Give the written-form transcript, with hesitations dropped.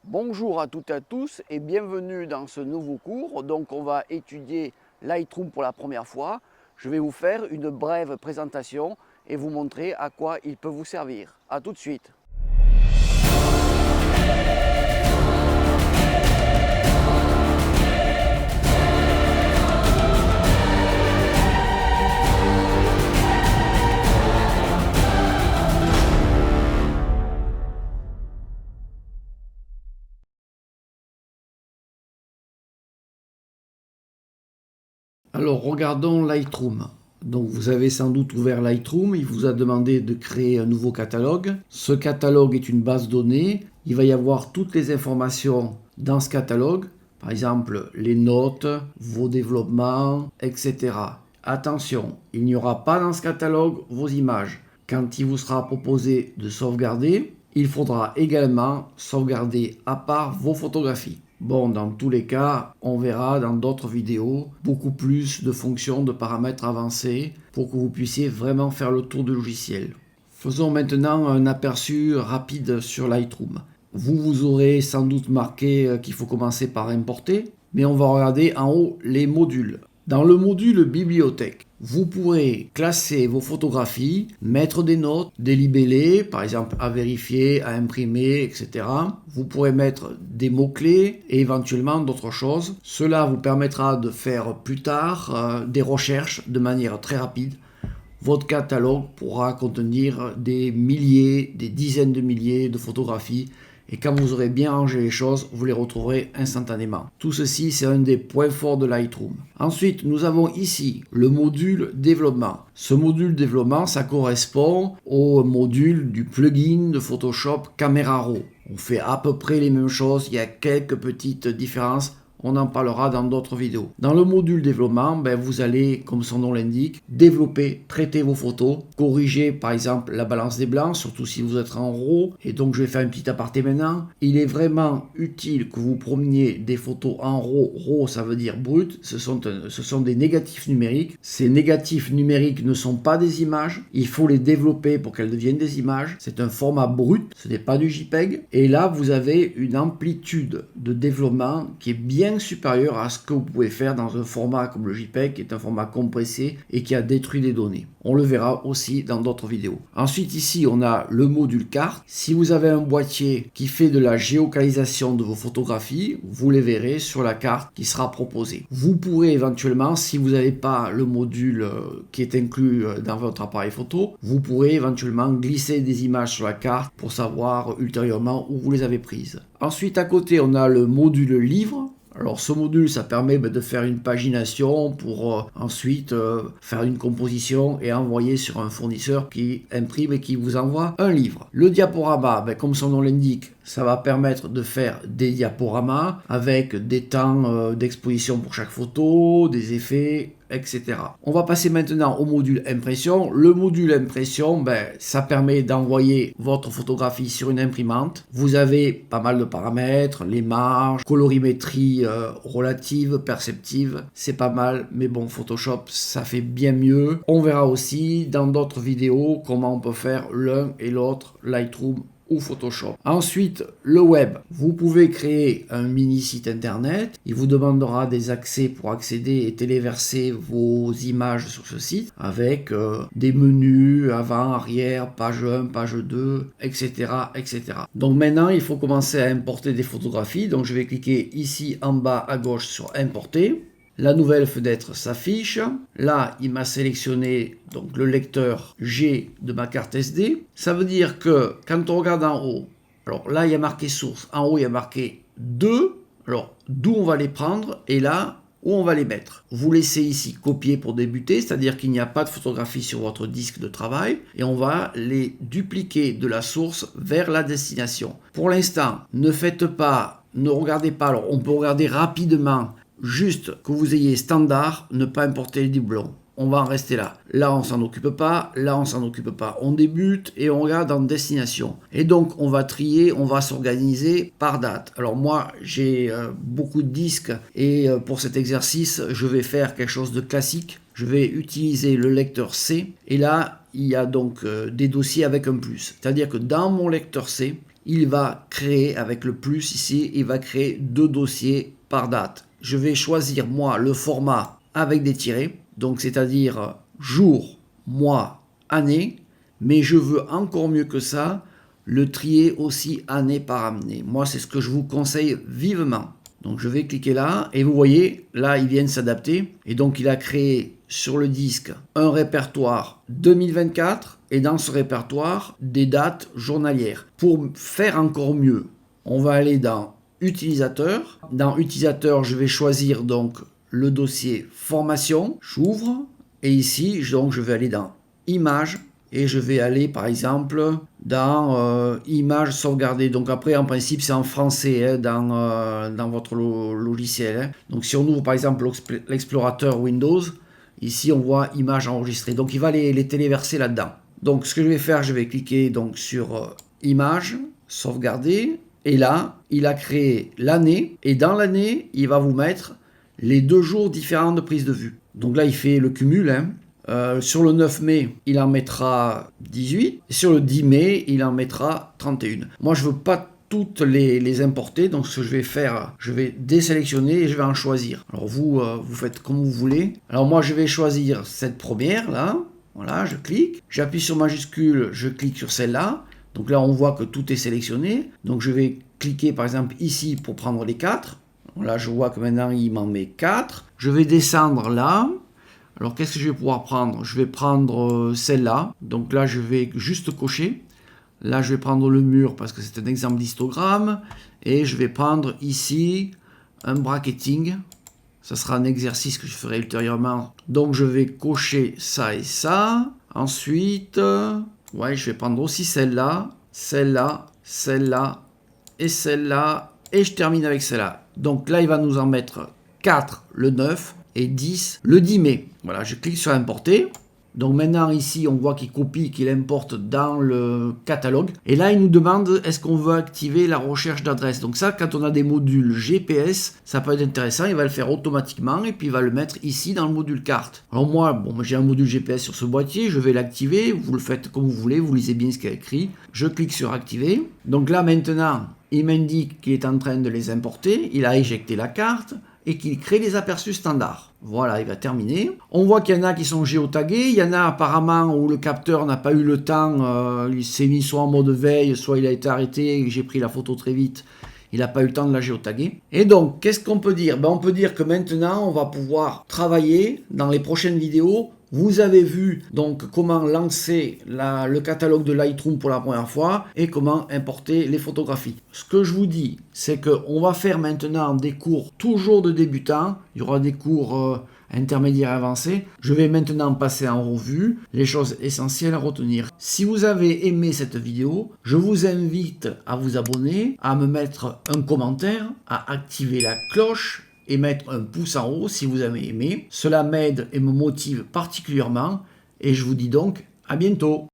Bonjour à toutes et à tous et bienvenue dans ce nouveau cours. Donc on va étudier Lightroom pour la première fois. Je vais vous faire une brève présentation et vous montrer à quoi il peut vous servir. A tout de suite. Alors regardons Lightroom. Donc vous avez sans doute ouvert Lightroom, il vous a demandé de créer un nouveau catalogue. Ce catalogue est une base de données, il va y avoir toutes les informations dans ce catalogue, par exemple les notes, vos développements, etc. Attention, il n'y aura pas dans ce catalogue vos images. Quand il vous sera proposé de sauvegarder, il faudra également sauvegarder à part vos photographies. Bon, dans tous les cas, on verra dans d'autres vidéos beaucoup plus de fonctions, de paramètres avancés pour que vous puissiez vraiment faire le tour du logiciel. Faisons maintenant un aperçu rapide sur Lightroom. Vous aurez sans doute marqué qu'il faut commencer par importer, mais on va regarder en haut les modules. Dans le module bibliothèque, vous pourrez classer vos photographies, mettre des notes, des libellés, par exemple à vérifier, à imprimer, etc. Vous pourrez mettre des mots-clés et éventuellement d'autres choses. Cela vous permettra de faire plus tard des recherches de manière très rapide. Votre catalogue pourra contenir des milliers, des dizaines de milliers de photographies. Et quand vous aurez bien rangé les choses, vous les retrouverez instantanément. Tout ceci, c'est un des points forts de Lightroom. Ensuite, nous avons ici le module développement. Ce module développement, ça correspond au module du plugin de Photoshop Camera Raw. On fait à peu près les mêmes choses, il y a quelques petites différences. On en parlera dans d'autres vidéos. Dans le module développement, vous allez, comme son nom l'indique, développer, traiter vos photos, corriger par exemple la balance des blancs, surtout si vous êtes en RAW. Et donc je vais faire un petit aparté maintenant. Il est vraiment utile que vous preniez des photos en RAW. RAW, ça veut dire brut. Ce sont des négatifs numériques. Ces négatifs numériques ne sont pas des images. Il faut les développer pour qu'elles deviennent des images. C'est un format brut, ce n'est pas du JPEG. Et là, vous avez une amplitude de développement qui est bien supérieur à ce que vous pouvez faire dans un format comme le JPEG, qui est un format compressé et qui a détruit les données. On le verra aussi dans d'autres vidéos. Ensuite, ici, on a le module carte. Si vous avez un boîtier qui fait de la géolocalisation de vos photographies, vous les verrez sur la carte qui sera proposée. Vous pourrez éventuellement, si vous n'avez pas le module qui est inclus dans votre appareil photo, vous pourrez éventuellement glisser des images sur la carte pour savoir ultérieurement où vous les avez prises. Ensuite, à côté, on a le module livre. Alors ce module, ça permet de faire une pagination pour ensuite faire une composition et envoyer sur un fournisseur qui imprime et qui vous envoie un livre. Le diaporama, comme son nom l'indique, ça va permettre de faire des diaporamas avec des temps d'exposition pour chaque photo, des effets, etc. On va passer maintenant au module impression. Le module impression, ça permet d'envoyer votre photographie sur une imprimante. Vous avez pas mal de paramètres, les marges, colorimétrie relative, perceptive, c'est pas mal, mais bon, Photoshop, ça fait bien mieux. On verra aussi dans d'autres vidéos comment on peut faire l'un et l'autre, Lightroom ou Photoshop. Ensuite, le web. Vous pouvez créer un mini site internet. Il vous demandera des accès pour accéder et téléverser vos images sur ce site avec des menus avant, arrière, page 1, page 2, etc., etc. Donc maintenant, il faut commencer à importer des photographies. Donc je vais cliquer ici en bas à gauche sur importer. La nouvelle fenêtre s'affiche. Là, il m'a sélectionné donc le lecteur G de ma carte SD. Ça veut dire que quand on regarde en haut, alors là, il y a marqué source. En haut, il y a marqué 2. Alors, d'où on va les prendre et là, où on va les mettre. Vous laissez ici copier pour débuter, c'est-à-dire qu'il n'y a pas de photographie sur votre disque de travail et on va les dupliquer de la source vers la destination. Pour l'instant, ne regardez pas. Alors, on peut regarder rapidement. Juste que vous ayez standard, ne pas importer les doublons. On va en rester là. Là, on s'en occupe pas. Là, on s'en occupe pas. On débute et on regarde en destination. Et donc, on va trier, on va s'organiser par date. Alors moi, j'ai beaucoup de disques et pour cet exercice, je vais faire quelque chose de classique. Je vais utiliser le lecteur C. Et là, il y a donc des dossiers avec un plus. C'est-à-dire que dans mon lecteur C, il va créer avec le plus ici, il va créer 2 dossiers par date. Je vais choisir moi le format avec des tirets, donc c'est-à-dire jour, mois, année, mais je veux encore mieux que ça, le trier aussi année par année. Moi, c'est ce que je vous conseille vivement. Donc je vais cliquer là et vous voyez, là il vient de s'adapter et donc il a créé sur le disque un répertoire 2024 et dans ce répertoire des dates journalières. Pour faire encore mieux, on va aller dans utilisateur. Dans utilisateur, je vais choisir donc le dossier formation, j'ouvre et ici donc je vais aller dans images. Et je vais aller par exemple dans images sauvegardées. Donc après en principe c'est en français hein, dans votre logiciel. Hein. Donc si on ouvre par exemple l'explorateur Windows, ici on voit images enregistrées. Donc il va les téléverser là-dedans. Donc ce que je vais faire, je vais cliquer donc sur images, sauvegarder. Et là, il a créé l'année. Et dans l'année, il va vous mettre les 2 jours différents de prise de vue. Donc là, il fait le cumul. Hein. Sur le 9 mai, il en mettra 18. Et sur le 10 mai, il en mettra 31. Moi, je ne veux pas toutes les importer. Donc, ce que je vais faire, je vais désélectionner et je vais en choisir. Alors, vous faites comme vous voulez. Alors, moi, je vais choisir cette première, là. Voilà, je clique. J'appuie sur majuscule, je clique sur celle-là. Donc là, on voit que tout est sélectionné. Donc, je vais cliquer, par exemple, ici pour prendre les 4. Là, je vois que maintenant, il m'en met 4. Je vais descendre là. Alors, qu'est-ce que je vais pouvoir prendre? Je vais prendre celle-là. Donc là, je vais juste cocher. Là, je vais prendre le mur parce que c'est un exemple d'histogramme. Et je vais prendre ici un bracketing. Ça sera un exercice que je ferai ultérieurement. Donc, je vais cocher ça et ça. Ensuite, ouais, je vais prendre aussi celle-là, celle-là, celle-là et celle-là. Et je termine avec celle-là. Donc là, il va nous en mettre 4 le 9 et 10 le 10 mai. Voilà, je clique sur importer. Donc maintenant ici, on voit qu'il copie, qu'il importe dans le catalogue. Et là, il nous demande est-ce qu'on veut activer la recherche d'adresse. Donc ça, quand on a des modules GPS, ça peut être intéressant. Il va le faire automatiquement et puis il va le mettre ici dans le module carte. Alors moi, bon, j'ai un module GPS sur ce boîtier, je vais l'activer. Vous le faites comme vous voulez, vous lisez bien ce qu'il y a écrit. Je clique sur activer. Donc là maintenant, il m'indique qu'il est en train de les importer. Il a éjecté la carte et qu'il crée les aperçus standards. Voilà, il va terminer. On voit qu'il y en a qui sont géotagués, il y en a apparemment où le capteur n'a pas eu le temps, il s'est mis soit en mode veille, soit il a été arrêté, j'ai pris la photo très vite, il n'a pas eu le temps de la géotaguer. Et donc, qu'est-ce qu'on peut dire? On peut dire que maintenant, on va pouvoir travailler dans les prochaines vidéos. Vous avez vu donc comment lancer le catalogue de Lightroom pour la première fois et comment importer les photographies. Ce que je vous dis, c'est qu'on va faire maintenant des cours toujours de débutants. Il y aura des cours intermédiaires avancés. Je vais maintenant passer en revue les choses essentielles à retenir. Si vous avez aimé cette vidéo, je vous invite à vous abonner, à me mettre un commentaire, à activer la cloche et mettre un pouce en haut si vous avez aimé. Cela m'aide et me motive particulièrement et je vous dis donc à bientôt.